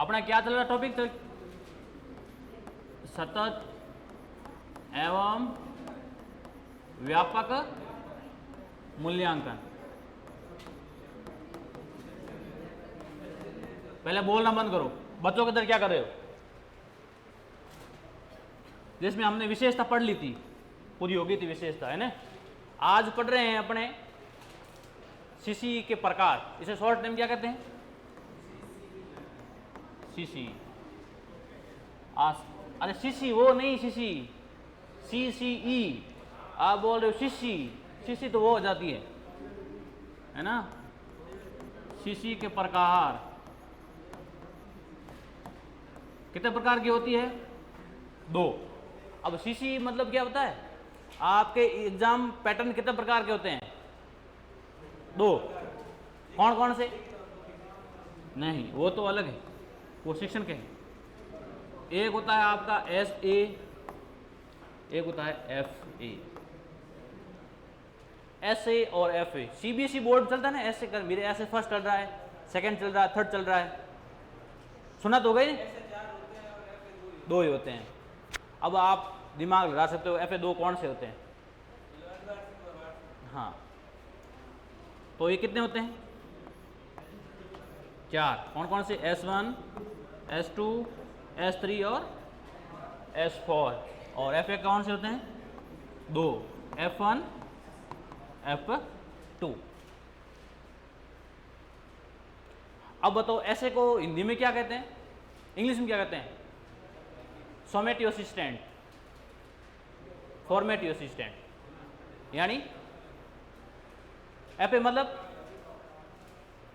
अपना क्या चल रहा टॉपिक? तो सतत एवं व्यापक मूल्यांकन। पहले बोलना बंद करो। बच्चों के अंदर क्या कर रहे हो? जिसमें हमने विशेषता पढ़ ली थी, पूरी हो गई थी विशेषता, है ना। आज पढ़ रहे हैं अपने सीसी के प्रकार। इसे शॉर्ट नेम क्या कहते हैं? सीसी। अरे सीसी वो नहीं, सीसी CCE आप बोल रहे हो सीसी। सीसी तो वो हो जाती है ना। सीसी के प्रकार कितने प्रकार की होती है? 2। अब सीसी मतलब क्या होता है? आपके एग्जाम पैटर्न कितने प्रकार के होते हैं? 2। कौन कौन से? नहीं, वो तो अलग है, वो सेक्शन के हैं। एक होता है आपका SA, एक होता है FA। SA और FA CBSE बोर्ड चलता है ना। ऐसे कर, मेरे ऐसे फर्स्ट चल रहा है, सेकंड चल रहा है, थर्ड चल रहा है। सुना तो गई? 2 ही होते हैं। अब आप दिमाग लगा सकते हो FA 2 कौन से होते हैं? हाँ, तो ये कितने होते हैं? 4। कौन कौन से? S1, S2, S3 और S4। और FA कौन से होते हैं? 2, F1, F2। अब बताओ ऐसे को हिंदी में क्या कहते हैं, इंग्लिश में क्या कहते हैं? सॉमेटिव असिस्टेंट, फॉर्मेटिव असिस्टेंट। यानी FA मतलब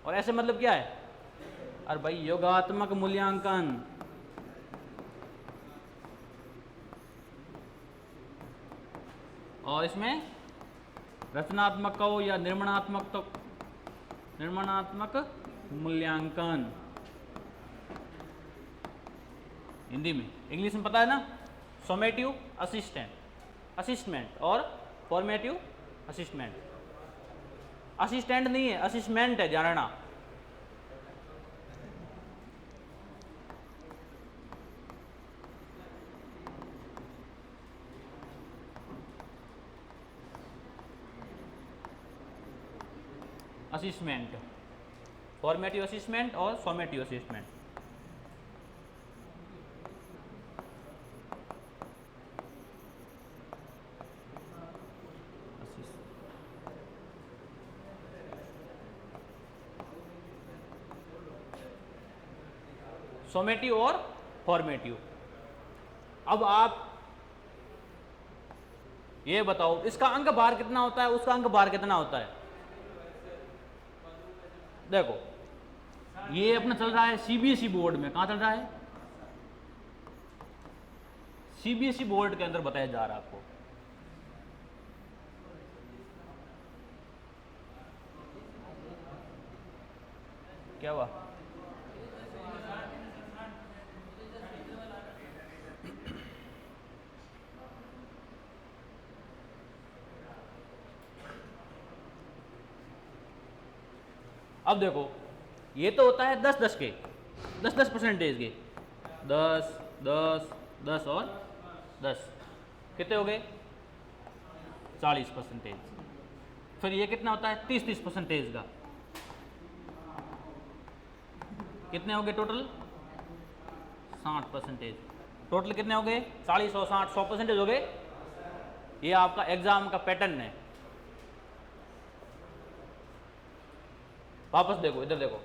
और ऐसे मतलब क्या है? अरे भाई योगात्मक मूल्यांकन। और इसमें रचनात्मक का हो या निर्माणात्मक मूल्यांकन हिंदी में। इंग्लिश में पता है ना, सॉमेटिव असिस्टमेंट और फॉर्मेटिव असिस्टमेंट। असिस्टेंट नहीं है, असिस्टमेंट है, जानना। असिस्टमेंट, फॉर्मेटिव असिस्टमेंट और सॉमेटिव असिस्टमेंट। सॉमेटिव और फॉर्मेटिव। अब आप ये बताओ, इसका अंक भार कितना होता है, उसका अंक भार कितना होता है? देखो ये अपना चल रहा है CBSE बोर्ड में। कहां चल रहा है? CBSE बोर्ड के अंदर बताया जा रहा है आपको। क्या हुआ? अब देखो ये तो होता है 10-10 के, 10-10 परसेंटेज के। 10, 10, 10 और 10 कितने हो गए? 40%। फिर ये कितना होता है? 30-30 परसेंटेज का। कितने हो गए टोटल? 60%। टोटल कितने हो गए? 40 और 60, 100% हो गए। ये आपका एग्जाम का पैटर्न है। वापस देखो, इधर देखो।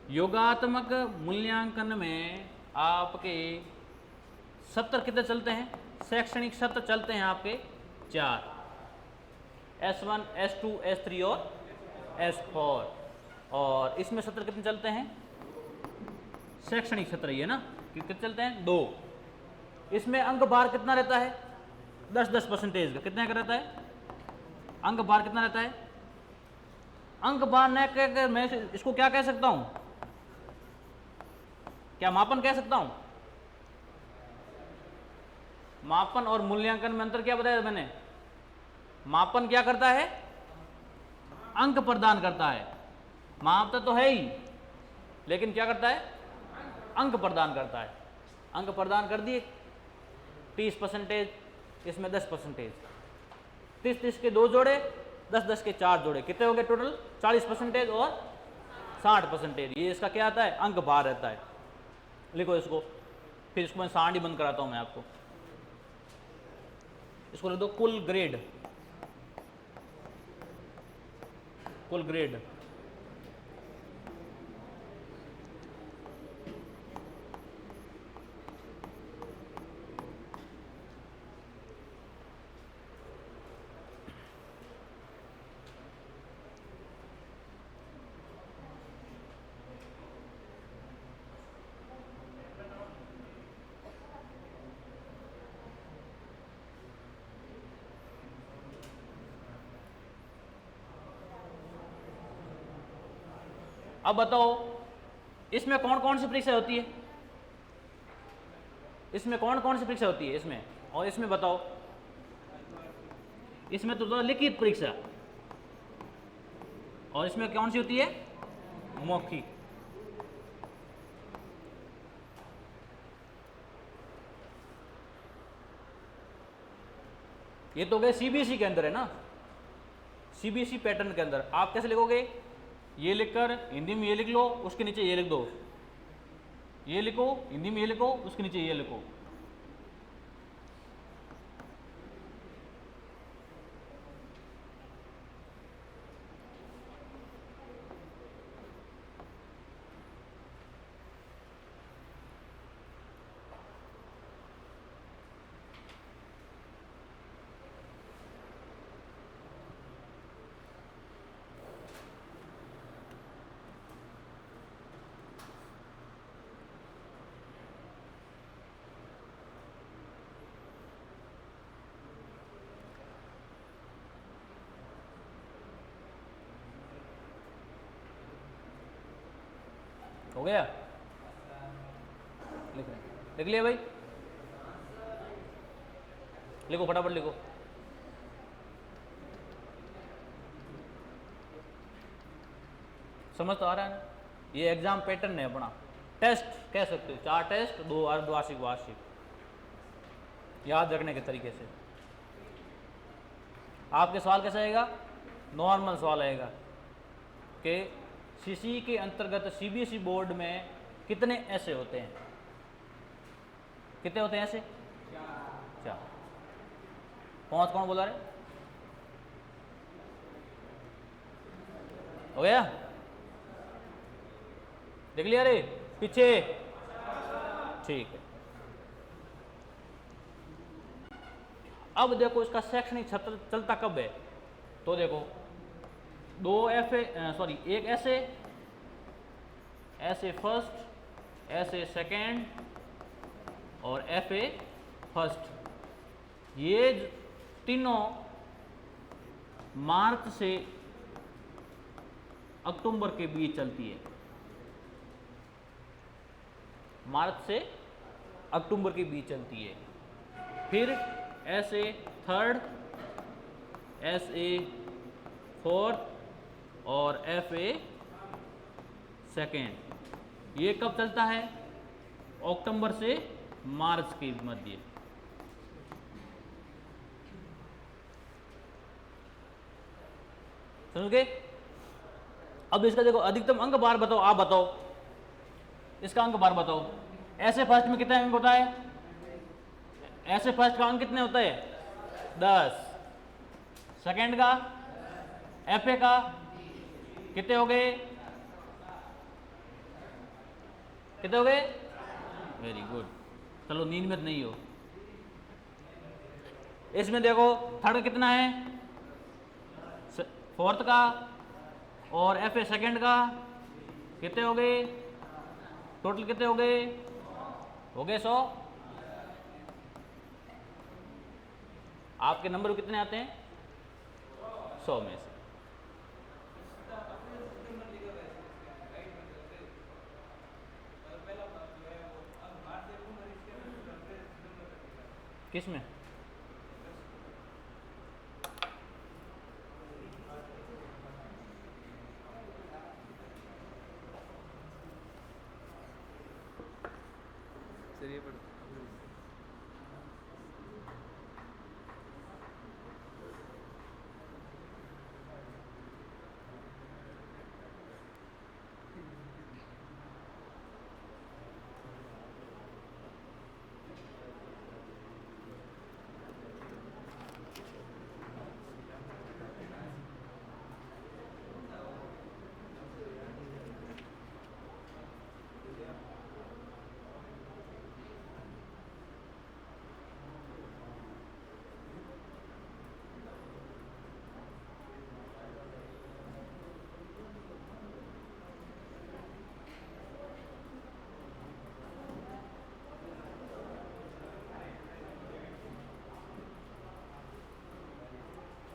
योगात्मक मूल्यांकन में आपके सत्र कितने चलते हैं? शैक्षणिक सत्र चलते हैं आपके 4, S1, S2, S3 और S4। और इसमें सत्र कितने चलते हैं? शैक्षणिक सत्र ये ना, कितने चलते हैं? 2। इसमें अंक भार कितना रहता है? 10-10 परसेंटेज का। कितने का रहता है अंक भार? कितना रहता है अंक भार? न कहकर मैं इसको क्या कह सकता हूं? क्या मापन कह सकता हूं? मापन और मूल्यांकन में अंतर क्या बताया मैंने? मापन क्या करता है? अंक प्रदान करता है। मापता तो है ही, लेकिन क्या करता है? अंक प्रदान करता है। अंक प्रदान कर दिए 30%, इसमें 10%, 30-30 के 2 जोड़े, 10-10 के 4 जोड़े, कितने हो गए टोटल 40% और 60%। ये इसका क्या आता है, अंक भार रहता है। लिखो इसको, फिर इसको मैं सांड ही बंद कराता हूं मैं आपको। इसको लिख दो कुल ग्रेड, कुल ग्रेड। अब बताओ इसमें कौन कौन सी परीक्षा होती है, इसमें कौन कौन सी परीक्षा होती है इसमें, और इसमें बताओ। इसमें तो लिखित परीक्षा, और इसमें कौन सी होती है, मौखिक। ये तो गए सीबीएसई के अंदर है ना, सीबीएसई पैटर्न के अंदर। आप कैसे लिखोगे, ये लिखकर हिंदी में ये लिख लो, उसके नीचे ये लिख दो, ये लिखो हिंदी में ये लिखो, उसके नीचे ये लिखो। हो गया, लिख लिया भाई, लिखो फटाफट लिखो। समझ तो आ रहा है ना, ये एग्जाम पैटर्न है अपना, टेस्ट कह सकते हो, 4 टेस्ट, 2 अर्धवार्षिक, वार्षिक, याद रखने के तरीके से। आपके सवाल कैसा आएगा, नॉर्मल सवाल आएगा कि सीसी के अंतर्गत सीबीएसई बोर्ड में कितने ऐसे होते हैं, कितने होते हैं ऐसे, 4। 5 कौन बोला रहे, हो गया, देख लिया रे पीछे, ठीक है। अब देखो इसका शैक्षणिक सत्र चलता कब है, तो देखो 2 एक ऐसे फर्स्ट, ऐसे सेकेंड और FA फर्स्ट, ये तीनों मार्च से अक्टूबर के बीच चलती है, मार्च से अक्टूबर के बीच चलती है। फिर SA थर्ड, SA फोर्थ और FA सेकेंड, ये कब चलता है, अक्टूबर से मार्च के मध्य। समझ गए। अब इसका देखो अधिकतम अंक भार बताओ, आप बताओ इसका अंक भार बताओ। ऐसे फर्स्ट में कितना अंक होता है, ऐसे फर्स्ट का अंक कितने होता है, 10। सेकेंड का, FA का कितने हो गए, कितने हो गए, वेरी गुड, चलो नींद में नहीं हो। इसमें देखो थर्ड कितना है, फोर्थ का और FA सेकेंड का कितने हो गए, टोटल कितने हो गए, 100। आपके नंबर कितने आते हैं, 100 में से। किस में, चलिए पर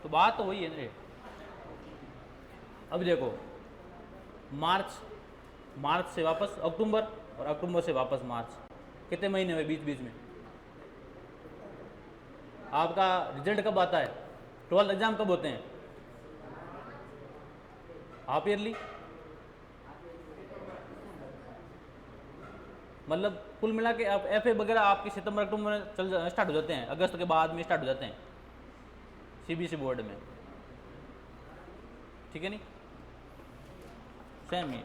तो बात तो वही है ना। अब देखो, मार्च से वापस अक्टूबर और अक्टूबर से वापस मार्च, कितने महीने हुए बीच बीच में? आपका रिजल्ट कब आता है? 12th एग्जाम कब होते हैं? Half yearly. मतलब कुल मिला के आप एफ ए वगैरह आपके सितंबर अक्टूबर में चल स्टार्ट हो जाते हैं, अगस्त के बाद में स्टार्ट हो जाते हैं सीबीएसई बोर्ड में, ठीक है नहीं? सेम ही,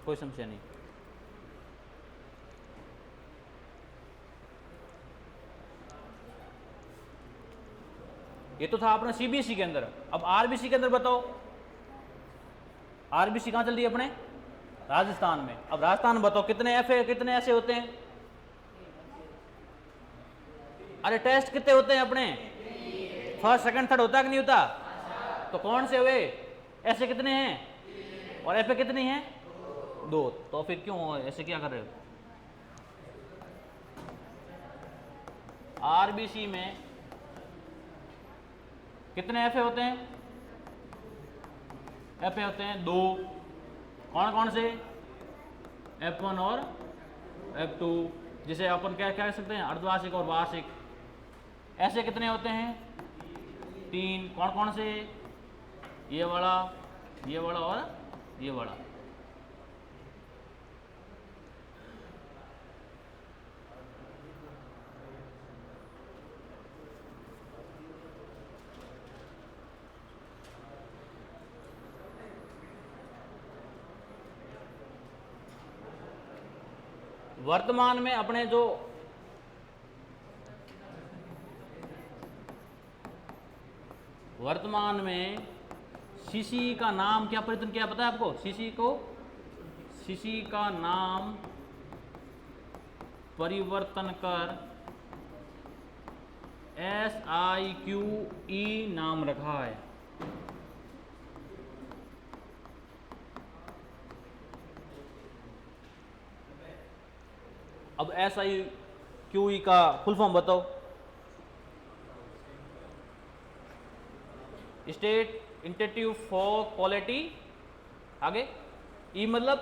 कोई समस्या नहीं। ये तो था अपना सीबीएसई के अंदर। अब आरबीसी के अंदर बताओ, आरबीसी कहाँ चल रही है अपने? राजस्थान में। अब राजस्थान में बताओ कितने एफए कितने ऐसे होते हैं? अरे टेस्ट कितने होते हैं अपने? फर्स्ट सेकंड थर्ड होता है कि नहीं होता? तो कौन से हुए? ऐसे कितने हैं और एफए कितनी हैं? 2। तो फिर क्यों ऐसे क्या कर रहे हो? आरबीसी में कितने एफए होते हैं? एफए होते हैं 2। कौन कौन से? F1 और F2, जिसे अपन क्या कह सकते हैं? अर्धवार्षिक और वार्षिक। ऐसे कितने होते हैं? 3। कौन कौन से? ये वाला और ये वाला। वर्तमान में अपने जो वर्तमान में सीसी का नाम क्या परिवर्तन किया पता है आपको? सीसी का नाम परिवर्तन कर SIQE नाम रखा है। अब SIQE का फुल फॉर्म बताओ। स्टेट इंस्टीट्यूट फॉर क्वालिटी, आगे ई मतलब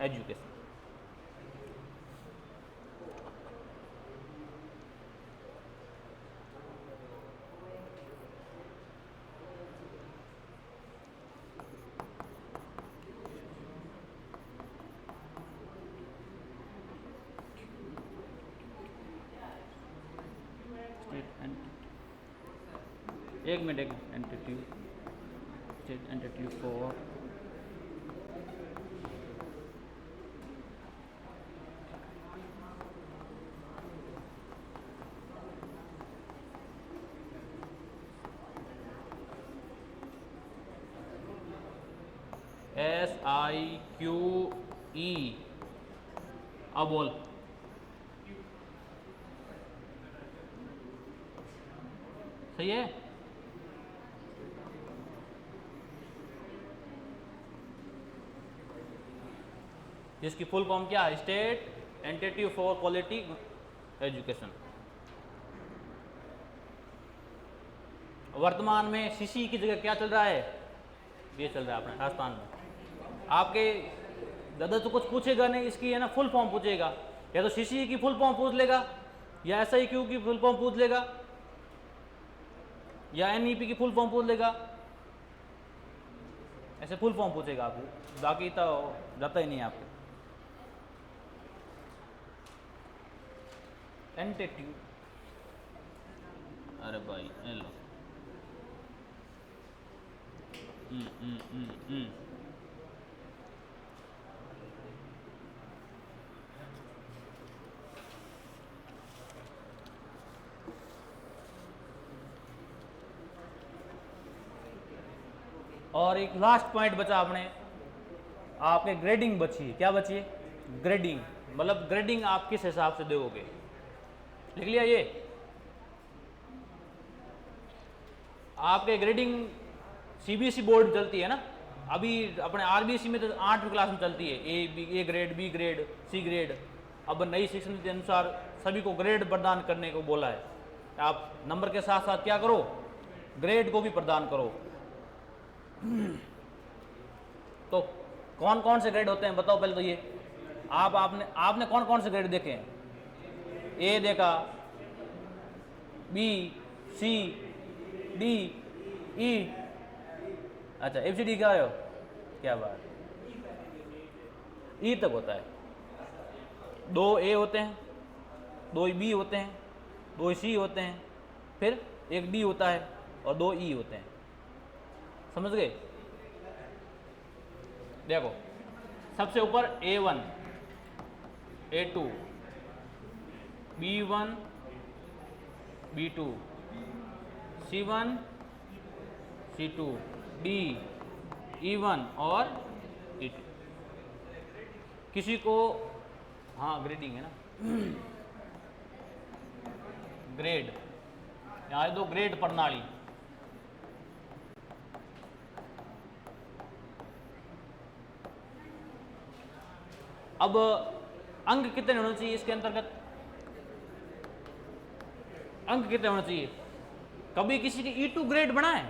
एजुकेशन। एक minute state entity for SIQE। अब बोल। सही है? जिसकी फुल फॉर्म क्या है? State entity for quality education. वर्तमान में सीसी की जगह क्या चल रहा है? ये चल रहा है अपने राजस्थान में। आपके दादा तो कुछ पूछेगा नहीं, इसकी है ना फुल फॉर्म पूछेगा, या तो सीसी की फुल फॉर्म पूछ लेगा, या SIQ की फुल फॉर्म पूछ लेगा, या NEP की फुल फॉर्म पूछ लेगा। ऐसे फुल फॉर्म पूछेगा आपको, बाकी तो जाता ही नहीं है आपको। एंटीट्यूड, अरे भाई ये लो। हम्म हम्म हम्म हम्म और एक लास्ट पॉइंट बचा अपने, आपके ग्रेडिंग बची है। क्या बची है? ग्रेडिंग, मतलब ग्रेडिंग आप किस हिसाब से दोगे। लिख लिया ये? आपके ग्रेडिंग सीबीएसई बोर्ड चलती है ना, अभी अपने आरबीएसई में तो 8वीं क्लास में चलती है, A grade, B grade, C grade. अब नई शिक्षा नीति के अनुसार सभी को ग्रेड प्रदान करने को बोला है। आप नंबर के साथ साथ क्या करो, ग्रेड को भी प्रदान करो। तो कौन कौन से ग्रेड होते हैं बताओ पहले तो ये। आपने आपने कौन कौन से ग्रेड देखे हैं? ए देखा, बी, सी, डी, ई, अच्छा एबीसीडी क्या हो, क्या बात, ई तक होता है। 2 ए होते हैं, 2 बी होते हैं, 2 सी होते हैं, फिर 1 डी होता है और 2 ई होते हैं। समझ गए? देखो सबसे ऊपर A1, A2, B1, B2, C1, C2, D, E1 और E2। किसी को, हाँ ग्रेडिंग है ना, ग्रेड, यहाँ दो ग्रेड प्रणाली। अब अंक कितने होने चाहिए इसके अंतर्गत? अंक कितने होने चाहिए? कभी किसी के E2 ग्रेड बना है?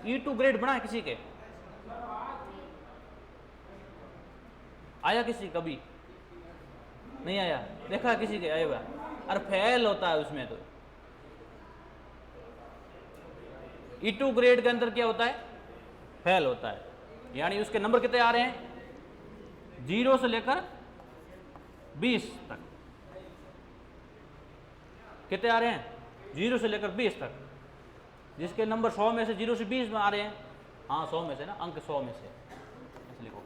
E2 ग्रेड बना है किसी के? आया किसी कभी? नहीं आया? देखा किसी के आया हुआ? अरे फेल होता है उसमें तो। E2 ग्रेड के अंदर क्या होता है? फेल होता है। यानी उसके नंबर कितने आ रहे हैं? 0 से लेकर 20 तक। कितने आ रहे हैं? 0 से लेकर 20 तक। जिसके नंबर 100 में से 0 से 20 में आ रहे हैं, हाँ 100 में से ना, अंक 100 में से, ऐसे लिखो।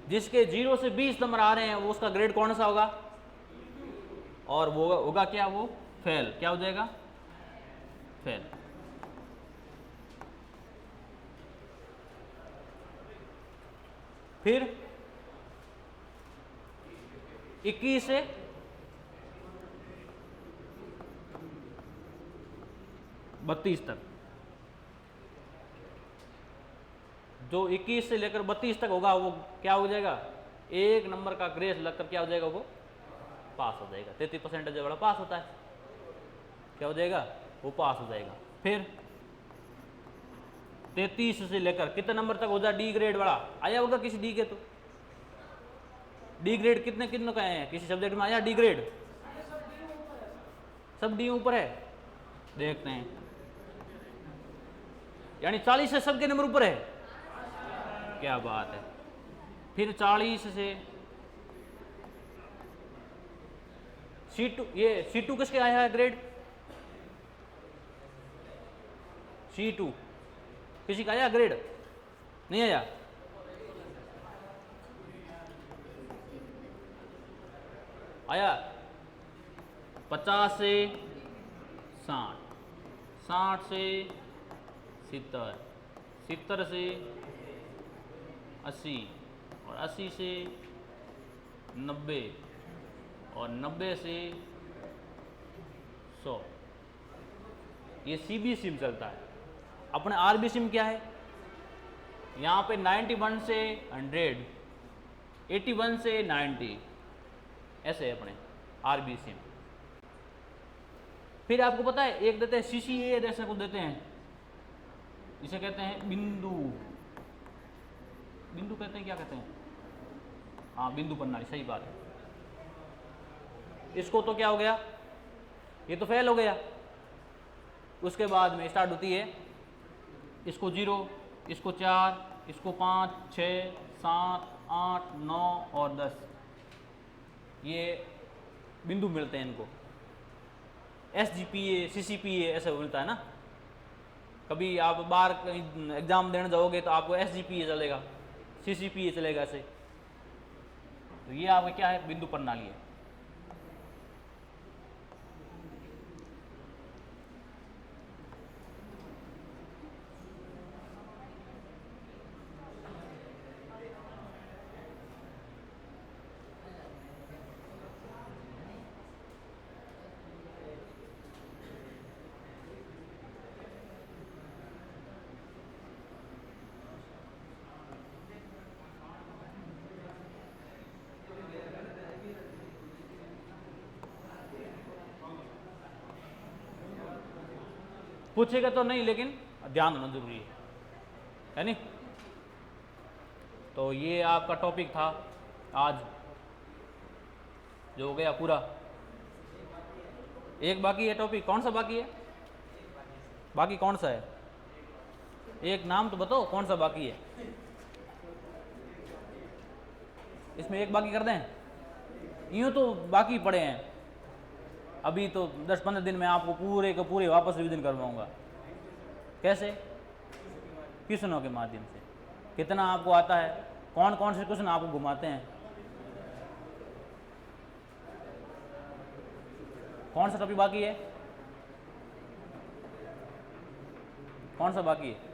जिसके 0 से 20 नंबर आ रहे हैं वो उसका ग्रेड कौन सा होगा? और वो होगा क्या? वो फेल। क्या हो जाएगा? फेल। फिर 21 से 32 तक, जो 21 से लेकर 32 तक होगा वो क्या हो जाएगा? 1 नंबर का ग्रेस लगकर क्या हो जाएगा? वो पास हो जाएगा। 33% वाला पास होता है, क्या हो जाएगा? वो पास हो जाएगा। फिर 33 से लेकर कितने नंबर तक हो जाए? डी ग्रेड वाला आया होगा किसी डी के? तो डी ग्रेड कितने कितने का आए हैं? किसी सब्जेक्ट में आया डी ग्रेड? सब डी ऊपर है, देखते हैं। यानी 40 से सबके नंबर ऊपर है, क्या बात है। फिर 40 से C2, ये C2 किसके आया है ग्रेड? C2 किसी का आया ग्रेड? नहीं आया? आया 50 से 60, 60 से 70, 70 से 80 और 80 से 90 और 90 से 100। ये सीबीएसई में चलता है। अपने आरबीएसई में क्या है? यहाँ पे 91 से 100, 81 से 90, ऐसे है अपने आरबीएसई में। फिर आपको पता है एक देते हैं सीसीए जैसे को देते हैं, इसे कहते हैं बिंदु। बिंदु कहते हैं, क्या कहते हैं? हाँ बिंदु प्रणाली, सही बात है। इसको तो क्या हो गया? ये तो फेल हो गया। उसके बाद में स्टार्ट होती है, इसको 0, इसको 4, इसको 5, 6, 7, 8, 9 और 10, ये बिंदु मिलते हैं इनको। SGPA CCPA ऐसे मिलता है ना। कभी आप बाहर एग्जाम देने जाओगे तो आपको SGPA चलेगा, CCPA चलेगा ऐसे। तो ये आपका क्या है, बिंदु प्रणाली है। पूछेगा तो नहीं, लेकिन ध्यान होना जरूरी है नहीं। तो ये आपका टॉपिक था आज, जो हो गया पूरा। एक बाकी है टॉपिक, कौन सा बाकी है? बाकी कौन सा है? एक नाम तो बताओ कौन सा बाकी है। इसमें एक बाकी कर दें? यूँ तो बाकी पड़े हैं, अभी तो 10-15 दिन में आपको पूरे के पूरे वापस रिवीजन करवाऊंगा। कैसे? क्वेश्चनों के माध्यम से। कितना आपको आता है, कौन कौन से क्वेश्चन आपको घुमाते हैं, कौन सा टॉपिक बाकी है, कौन सा बाकी है?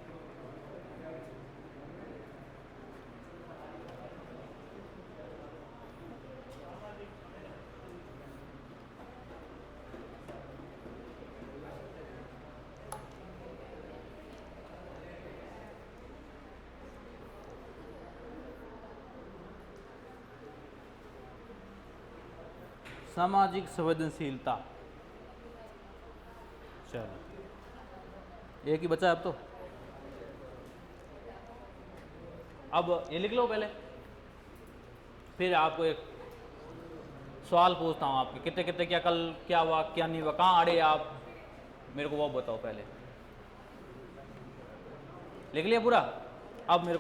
सामाजिक संवेदनशीलता। चलो एक ही बचा है अब तो। अब ये लिख लो पहले, फिर आपको एक सवाल पूछता हूँ आपके, कितने कितने क्या कल क्या हुआ क्या नहीं हुआ, कहाँ अड़े आप, मेरे को वो बताओ पहले। लिख लिया पूरा? अब मेरे